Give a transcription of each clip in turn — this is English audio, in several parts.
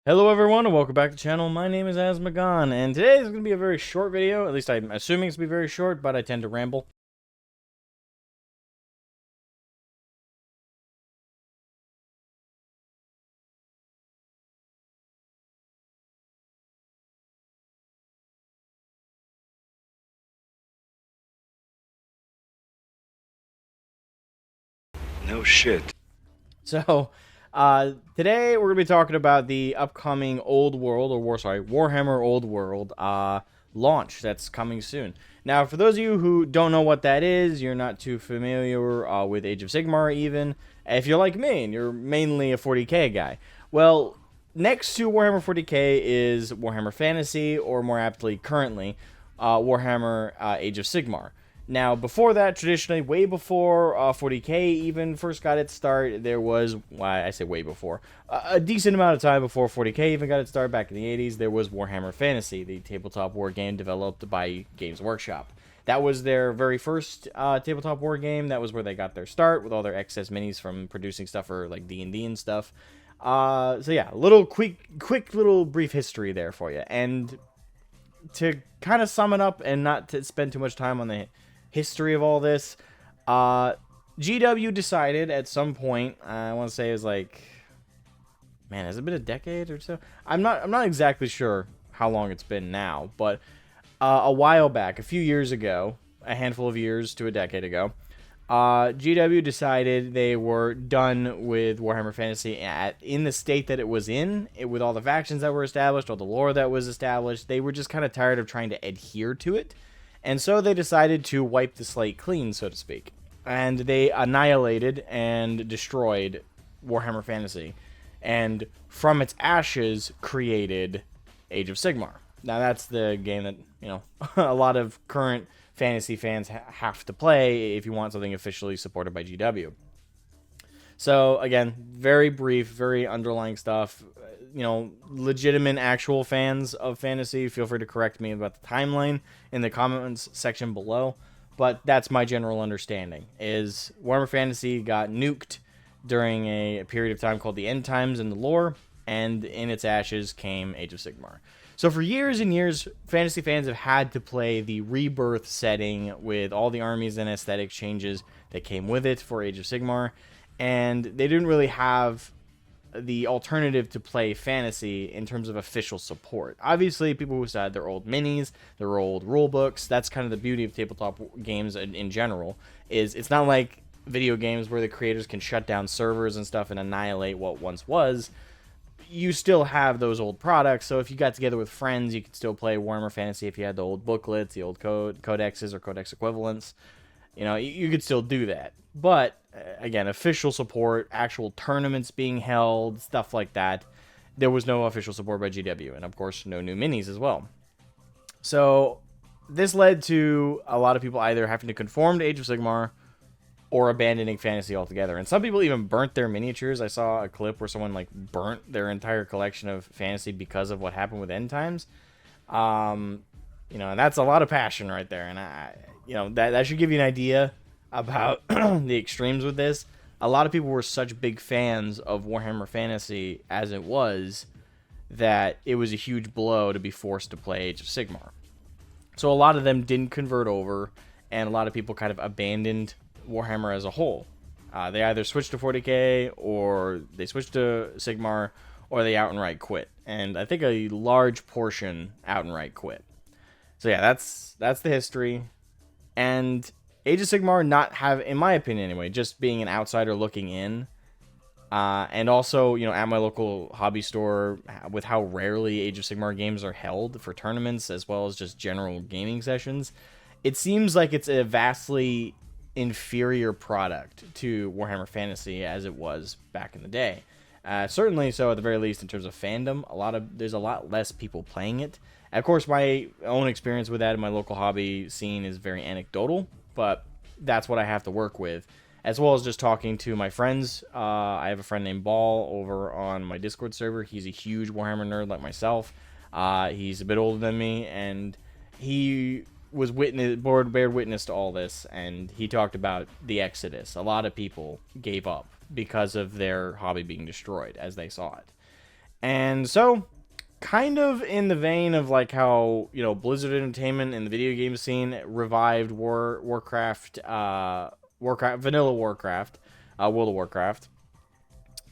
Hello everyone and welcome back to the channel. My name is Asmagon and today is going to be a very short video. At least I'm assuming it's going to be very short, but I tend to ramble. No shit. So, today we're going to be talking about the upcoming Warhammer Old World launch that's coming soon. Now, for those of you who don't know what that is, you're not too familiar with Age of Sigmar even, if you're like me and you're mainly a 40k guy. Well, next to Warhammer 40k is Warhammer Fantasy, or more aptly currently, Warhammer Age of Sigmar. Now, before that, traditionally, way before 40k even first got its start, there was, why I say way before, a decent amount of time before 40k even got its start back in the 80s, there was Warhammer Fantasy, the tabletop war game developed by Games Workshop. That was their very first tabletop war game. That was where they got their start with all their excess minis from producing stuff for like D&D and stuff. So yeah, a little quick little brief history there for you. And to kind of sum it up and not to spend too much time on the history of all this, GW decided at some point, I want to say it was like, man, has it been a decade or so? I'm not exactly sure how long it's been now, but a while back, a few years ago, a handful of years to a decade ago, GW decided they were done with Warhammer Fantasy in the state that it was in, with all the factions that were established, all the lore that was established. They were just kind of tired of trying to adhere to it. And so they decided to wipe the slate clean, so to speak. And they annihilated and destroyed Warhammer Fantasy. And from its ashes, created Age of Sigmar. Now, that's the game that, a lot of current fantasy fans have to play if you want something officially supported by GW. So, again, very brief, very underlying stuff. Legitimate actual fans of fantasy, feel free to correct me about the timeline in the comments section below. But that's my general understanding, is Warhammer Fantasy got nuked during a period of time called the End Times in the lore, and in its ashes came Age of Sigmar. So for years and years, fantasy fans have had to play the rebirth setting with all the armies and aesthetic changes that came with it for Age of Sigmar, and they didn't really have the alternative to play fantasy in terms of official support. Obviously, people who had their old minis, their old rule books, that's kind of the beauty of tabletop games in general, is it's not like video games where the creators can shut down servers and stuff and annihilate what once was. You still have those old products, so if you got together with friends, you could still play Warhammer Fantasy if you had the old booklets, the old codexes or codex equivalents. You could still do that. But, again, official support, actual tournaments being held, stuff like that, there was no official support by GW, and of course, no new minis as well. So, this led to a lot of people either having to conform to Age of Sigmar or abandoning fantasy altogether. And some people even burnt their miniatures. I saw a clip where someone burnt their entire collection of fantasy because of what happened with End Times. And that's a lot of passion right there. And that should give you an idea about the extremes with this. A lot of people were such big fans of Warhammer Fantasy as it was that it was a huge blow to be forced to play Age of Sigmar. So a lot of them didn't convert over, and a lot of people kind of abandoned Warhammer as a whole. They either switched to 40k, or they switched to Sigmar, or they outright quit. And I think a large portion outright quit. So yeah, that's the history. And Age of Sigmar not have, in my opinion anyway, just being an outsider looking in, and also, at my local hobby store, with how rarely Age of Sigmar games are held for tournaments as well as just general gaming sessions, it seems like it's a vastly inferior product to Warhammer Fantasy as it was back in the day. Certainly so, at the very least, in terms of fandom. There's a lot less people playing it. Of course, my own experience with that in my local hobby scene is very anecdotal, but that's what I have to work with, as well as just talking to my friends. I have a friend named Ball over on my Discord server. He's a huge Warhammer nerd like myself. He's a bit older than me, and he was bared witness to all this, and he talked about the exodus. A lot of people gave up because of their hobby being destroyed as they saw it. And so, kind of in the vein of like how, you know, Blizzard Entertainment in the video game scene revived Warcraft, vanilla Warcraft, World of Warcraft.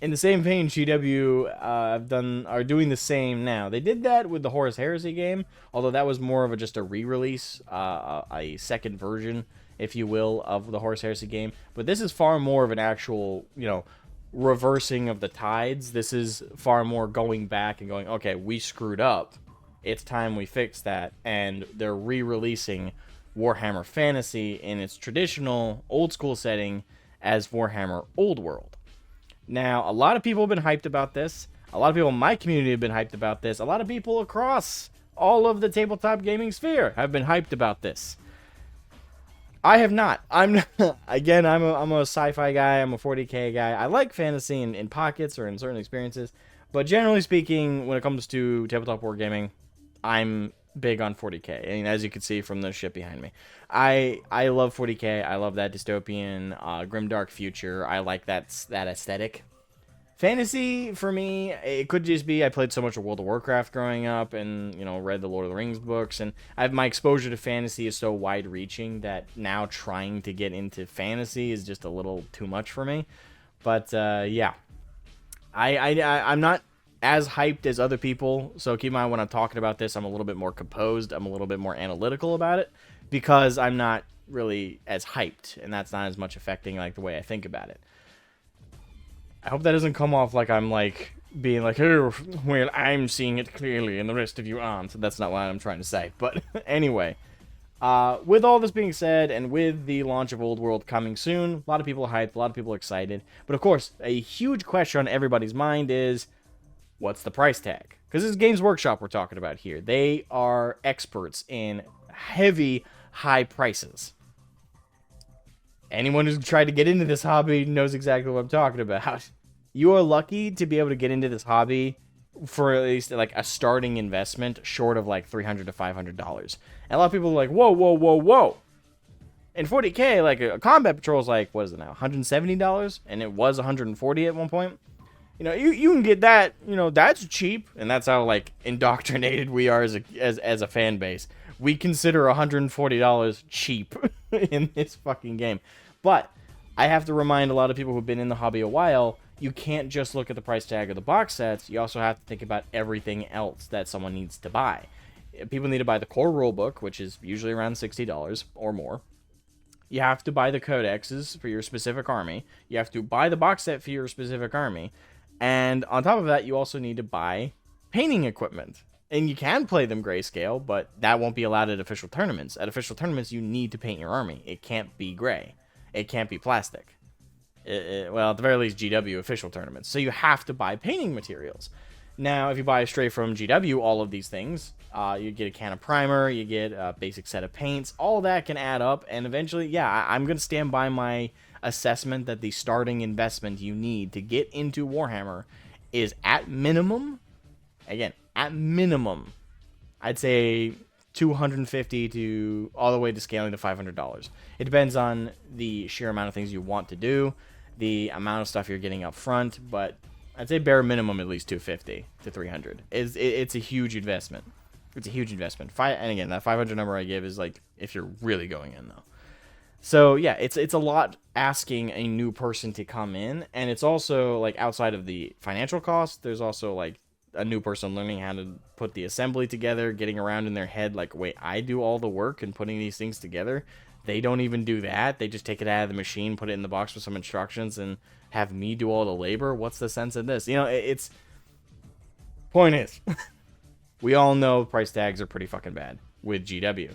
In the same vein, GW are doing the same now. They did that with the Horus Heresy game, although that was more of just a re-release, a second version, if you will, of the Horus Heresy game. But this is far more of an actual, you know, reversing of the tides. This is far more going back and going, okay, we screwed up. It's time we fix that. And they're re-releasing Warhammer Fantasy in its traditional, old-school setting as Warhammer Old World. Now, a lot of people have been hyped about this. A lot of people in my community have been hyped about this. A lot of people across all of the tabletop gaming sphere have been hyped about this. I have not. I'm again. I'm a sci-fi guy. I'm a 40k guy. I like fantasy in pockets or in certain experiences, but generally speaking, when it comes to tabletop wargaming, I'm big on 40k. I mean, as you can see from the ship behind me, I love 40k. I love that dystopian, grimdark future. I like that aesthetic. Fantasy, for me, it could just be I played so much of World of Warcraft growing up and, you know, read the Lord of the Rings books. And my exposure to fantasy is so wide-reaching that now trying to get into fantasy is just a little too much for me. But, yeah. I'm not as hyped as other people. So keep in mind when I'm talking about this, I'm a little bit more composed. I'm a little bit more analytical about it because I'm not really as hyped. And that's not as much affecting, like, the way I think about it. I hope that doesn't come off like I'm like being like, oh, well, I'm seeing it clearly and the rest of you aren't. That's not what I'm trying to say. But anyway, with all this being said, and with the launch of Old World coming soon, a lot of people are hyped, a lot of people are excited. But of course, a huge question on everybody's mind is, what's the price tag? Because this is Games Workshop we're talking about here. They are experts in heavy, high prices. Anyone who's tried to get into this hobby knows exactly what I'm talking about. You are lucky to be able to get into this hobby for at least like a starting investment short of like $300 to $500. And a lot of people are like, whoa, whoa, whoa, whoa. In 40k, like a combat patrol is like, what is it now, $170? And it was $140 at one point. You know, you can get that, you know, that's cheap. And that's how like indoctrinated we are as a fan base. We consider $140 cheap in this fucking game. But I have to remind a lot of people who've been in the hobby a while, you can't just look at the price tag of the box sets. You also have to think about everything else that someone needs to buy. People need to buy the core rulebook, which is usually around $60 or more. You have to buy the codexes for your specific army. You have to buy the box set for your specific army. And on top of that, you also need to buy painting equipment. And you can play them grayscale, but that won't be allowed at official tournaments. At official tournaments, you need to paint your army. It can't be gray. It can't be plastic. Well, at the very least, GW official tournaments. So you have to buy painting materials. Now, if you buy straight from GW, all of these things, you get a can of primer, you get a basic set of paints. All that can add up, and eventually, yeah, I'm going to stand by my assessment that the starting investment you need to get into Warhammer is at minimum, again, at minimum, I'd say $250 to all the way to scaling to $500. It depends on the sheer amount of things you want to do, the amount of stuff you're getting up front, but I'd say bare minimum at least $250 to $300. It's a huge investment. It's a huge investment. And again, that 500 number I give is like if you're really going in though. So yeah, it's a lot asking a new person to come in, and it's also like outside of the financial cost, there's also like a new person learning how to put the assembly together, getting around in their head like, wait, I do all the work and putting these things together. They don't even do that. They just take it out of the machine, put it in the box with some instructions, and have me do all the labor. What's the sense of this? You know, it's... Point is, we all know price tags are pretty fucking bad with GW.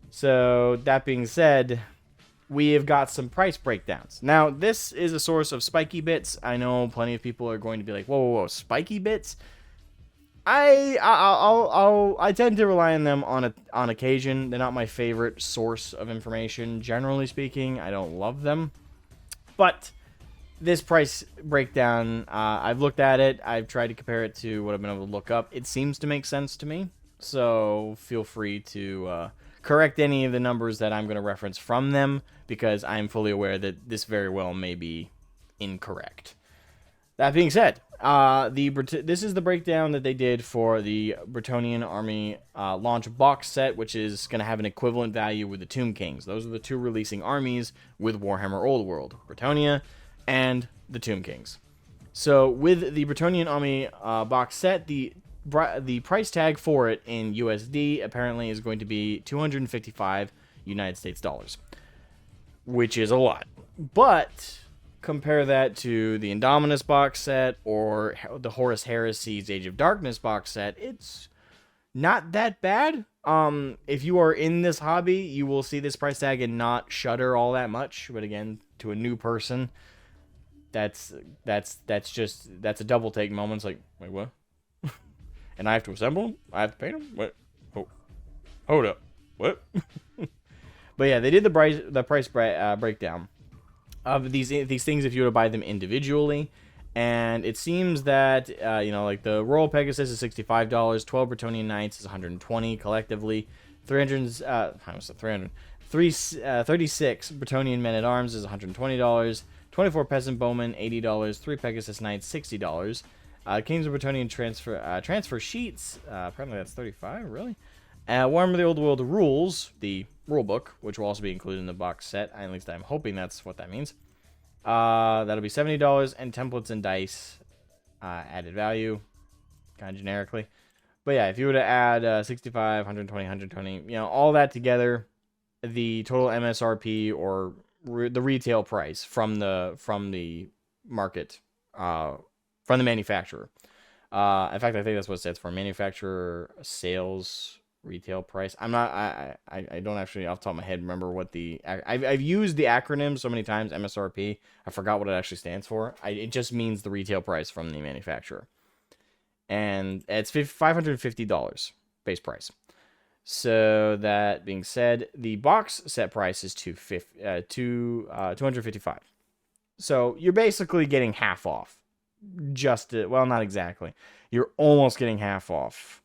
So, that being said, we have got some price breakdowns. Now, this is a source of spiky bits. I know plenty of people are going to be like, whoa, whoa, whoa, spiky bits? I tend to rely on them on occasion. They're not my favorite source of information. Generally speaking, I don't love them. But this price breakdown, I've looked at it. I've tried to compare it to what I've been able to look up. It seems to make sense to me. So feel free to correct any of the numbers that I'm going to reference from them, because I'm fully aware that this very well may be incorrect. That being said, this is the breakdown that they did for the Bretonnian Army launch box set, which is going to have an equivalent value with the Tomb Kings. Those are the two releasing armies with Warhammer Old World, Bretonnia and the Tomb Kings. So with the Bretonnian Army box set, the price tag for it in USD apparently is going to be 255 United States dollars, which is a lot. But compare that to the Indominus box set or the Horus Heresy's Age of Darkness box set, it's not that bad. If you are in this hobby, you will see this price tag and not shudder all that much. But again, to a new person, that's a double take moment. It's like, wait, what? And I have to assemble them? I have to paint them? What? Oh, hold up. What? But yeah, they did the price breakdown of these things if you were to buy them individually, and it seems that like the Royal Pegasus is $65, 12 Bretonnian Knights is $120 collectively, 36 Bretonnian Men at Arms is $120, 24 Peasant Bowmen $80, 3 Pegasus Knights $60. Kings of Bretonnian transfer sheets, apparently that's $35, really. Warhammer the Old World rules, the rulebook, which will also be included in the box set. At least I'm hoping that's what that means. That'll be $70, and templates and dice, added value, kind of generically. But yeah, if you were to add 65, 120, 120, all that together, the total MSRP or the retail price from the market, from the manufacturer. In fact, I think that's what it stands for: manufacturer sales retail price. I don't actually off the top of my head remember what I've used the acronym so many times, MSRP. I forgot what it actually stands for. It just means the retail price from the manufacturer, and it's $550 base price. So that being said, the box set price is $255. So you're basically getting half off. Well, not exactly. You're almost getting half off.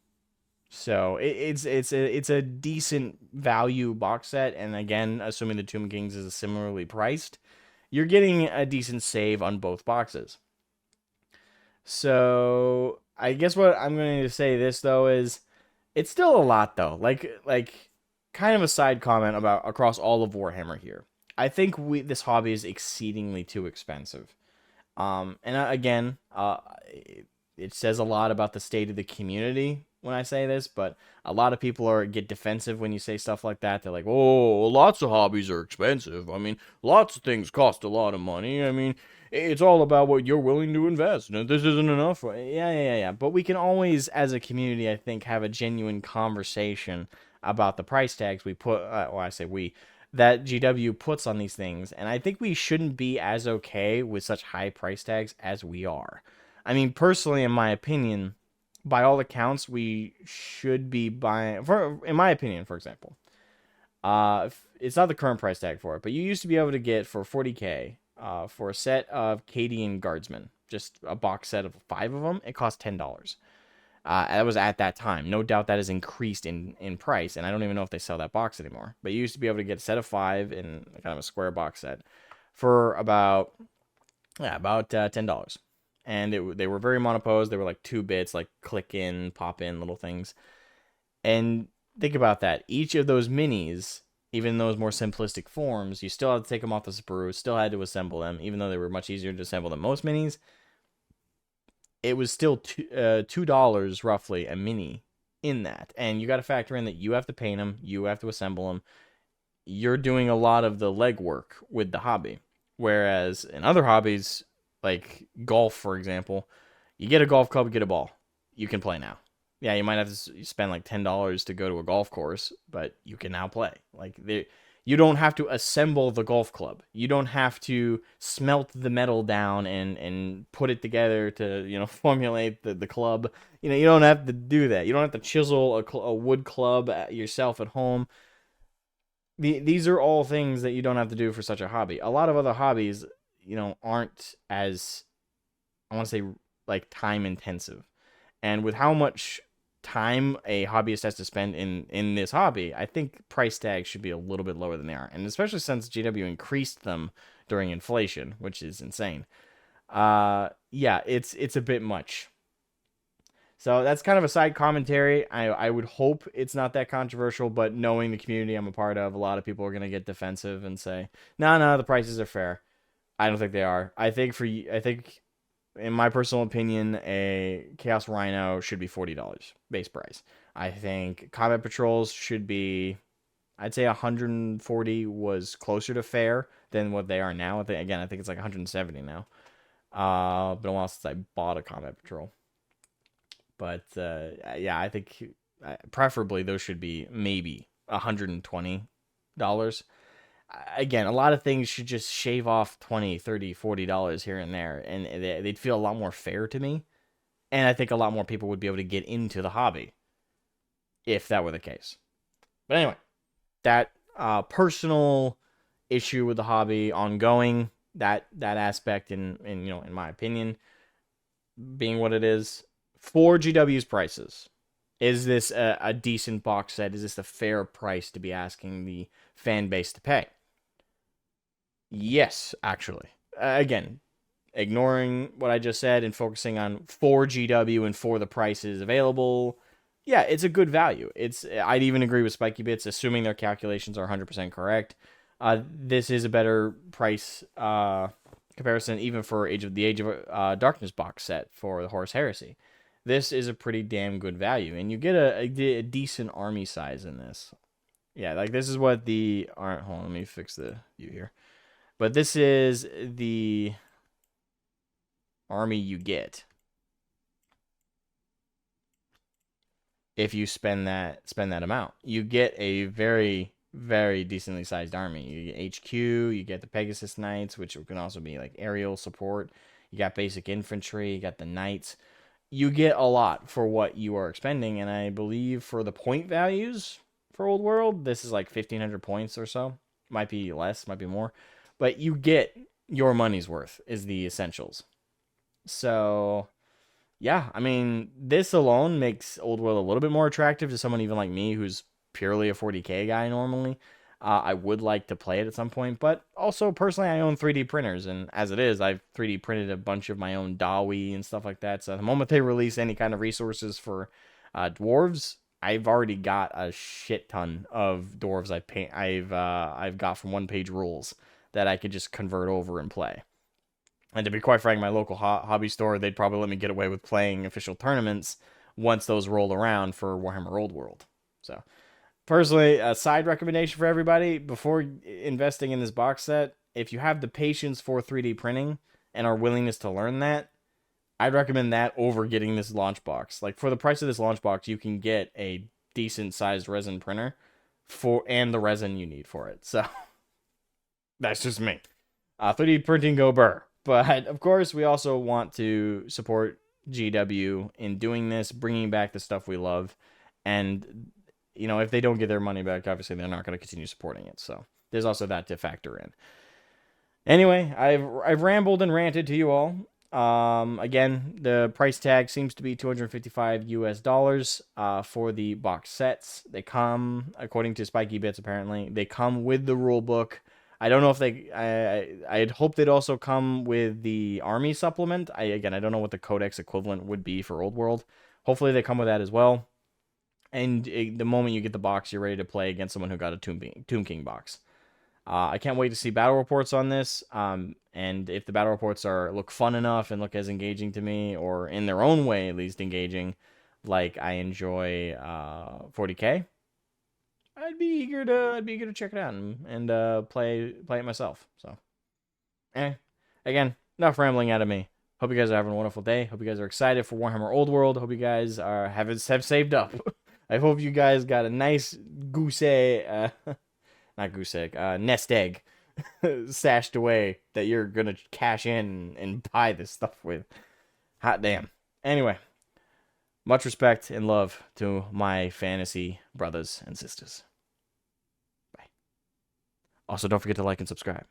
So it's a decent value box set, and again, assuming the Tomb Kings is similarly priced, you're getting a decent save on both boxes. So I guess what I'm going to say this though is it's still a lot though. Like kind of a side comment about across all of Warhammer here. I think this hobby is exceedingly too expensive. And again, it says a lot about the state of the community when I say this, but a lot of people get defensive when you say stuff like that. They're like, oh, lots of hobbies are expensive. I mean, lots of things cost a lot of money. I mean, it's all about what you're willing to invest. And this isn't enough. Yeah. But we can always, as a community, I think, have a genuine conversation about the price tags we put, I say we, that GW puts on these things. And I think we shouldn't be as okay with such high price tags as we are. I mean, personally, in my opinion, by all accounts, we should be buying, in my opinion, for example, it's not the current price tag for it, but you used to be able to get for 40K, for a set of Cadian Guardsmen, just a box set of 5 of them, it cost $10. That was at that time. No doubt that has increased in price, and I don't even know if they sell that box anymore. But you used to be able to get a set of 5 in kind of a square box set for about $10. And they were very monoposed. They were like 2 bits, like click in, pop in little things. And think about that. Each of those minis, even those more simplistic forms, you still had to take them off the sprue, still had to assemble them, even though they were much easier to assemble than most minis. It was still $2 roughly a mini in that. And you got to factor in that you have to paint them, you have to assemble them. You're doing a lot of the legwork with the hobby. Whereas in other hobbies, like golf, for example, you get a golf club, get a ball. You can play now. Yeah, you might have to spend like $10 to go to a golf course, but you can now play. Like you don't have to assemble the golf club. You don't have to smelt the metal down and put it together to, formulate the club. You don't have to do that. You don't have to chisel a wood club yourself at home. These are all things that you don't have to do for such a hobby. A lot of other hobbies, aren't as, I want to say, like time intensive. And with how much time a hobbyist has to spend in this hobby, I think price tags should be a little bit lower than they are. And especially since GW increased them during inflation, which is insane. Yeah, it's a bit much. So that's kind of a side commentary. I would hope it's not that controversial, but knowing the community I'm a part of, a lot of people are gonna get defensive and say, no, the prices are fair. I don't think they are. I think in my personal opinion, a Chaos Rhino should be $40 base price. I think Combat Patrols should be, I'd say 140 was closer to fair than what they are now. I think it's like 170 now. Been a while since I bought a Combat Patrol. But yeah, I think preferably those should be maybe $120. Again, a lot of things should just shave off $20, $30, $40 here and there, and they'd feel a lot more fair to me. And I think a lot more people would be able to get into the hobby if that were the case. But anyway, that personal issue with the hobby ongoing, that aspect in my opinion being what it is, for GW's prices, is this a decent box set? Is this a fair price to be asking the fan base to pay? Yes, actually. Again, ignoring what I just said and focusing on for GW and for the prices available, yeah, it's a good value. I'd even agree with Spiky Bits, assuming their calculations are 100% correct. This is a better price comparison even for the Age of Darkness box set for the Horus Heresy. This is a pretty damn good value, and you get a decent army size in this. Yeah, like this is what the... Alright, hold on, let me fix the view here. But this is the army you get if you spend that amount. You get a very, very decently sized army. You get HQ, you get the Pegasus Knights, which can also be like aerial support. You got basic infantry, you got the knights. You get a lot for what you are expending, and I believe for the point values for Old World, this is like 1,500 points or so. Might be less, might be more. But you get your money's worth is the essentials. So, yeah, I mean, this alone makes Old World a little bit more attractive to someone even like me who's purely a 40k guy normally. I would like to play it at some point, but also personally I own 3D printers, and as it is, I've 3D printed a bunch of my own Dawi and stuff like that. So the moment they release any kind of resources for dwarves, I've already got a shit ton of dwarves I've got from one-page rules that I could just convert over and play. And to be quite frank, my local hobby store, they'd probably let me get away with playing official tournaments once those roll around for Warhammer Old World. So, personally, a side recommendation for everybody, before investing in this box set, if you have the patience for 3D printing and are willingness to learn that, I'd recommend that over getting this launch box. Like, for the price of this launch box, you can get a decent sized resin printer and the resin you need for it. So, that's just me. 3D printing go burr. But, of course, we also want to support GW in doing this, bringing back the stuff we love. And, you know, if they don't get their money back, obviously they're not going to continue supporting it. So, there's also that to factor in. Anyway, I've rambled and ranted to you all. Again, the price tag seems to be $255 US for the box sets. They come, according to Spiky Bits, apparently, they come with the rule book. I don't know if I'd hope they'd also come with the army supplement. I don't know what the codex equivalent would be for Old World. Hopefully they come with that as well. And the moment you get the box, you're ready to play against someone who got a Tomb King box. I can't wait to see battle reports on this. And if the battle reports look fun enough and look as engaging to me, or in their own way at least engaging, like I enjoy 40k, I'd be eager to check it out and play it myself. So, again, enough rambling out of me. Hope you guys are having a wonderful day. Hope you guys are excited for Warhammer Old World. Hope you guys have saved up. I hope you guys got a nice nest egg stashed away that you're gonna cash in and buy this stuff with. Hot damn. Anyway, much respect and love to my fantasy brothers and sisters. Bye. Also, don't forget to like and subscribe.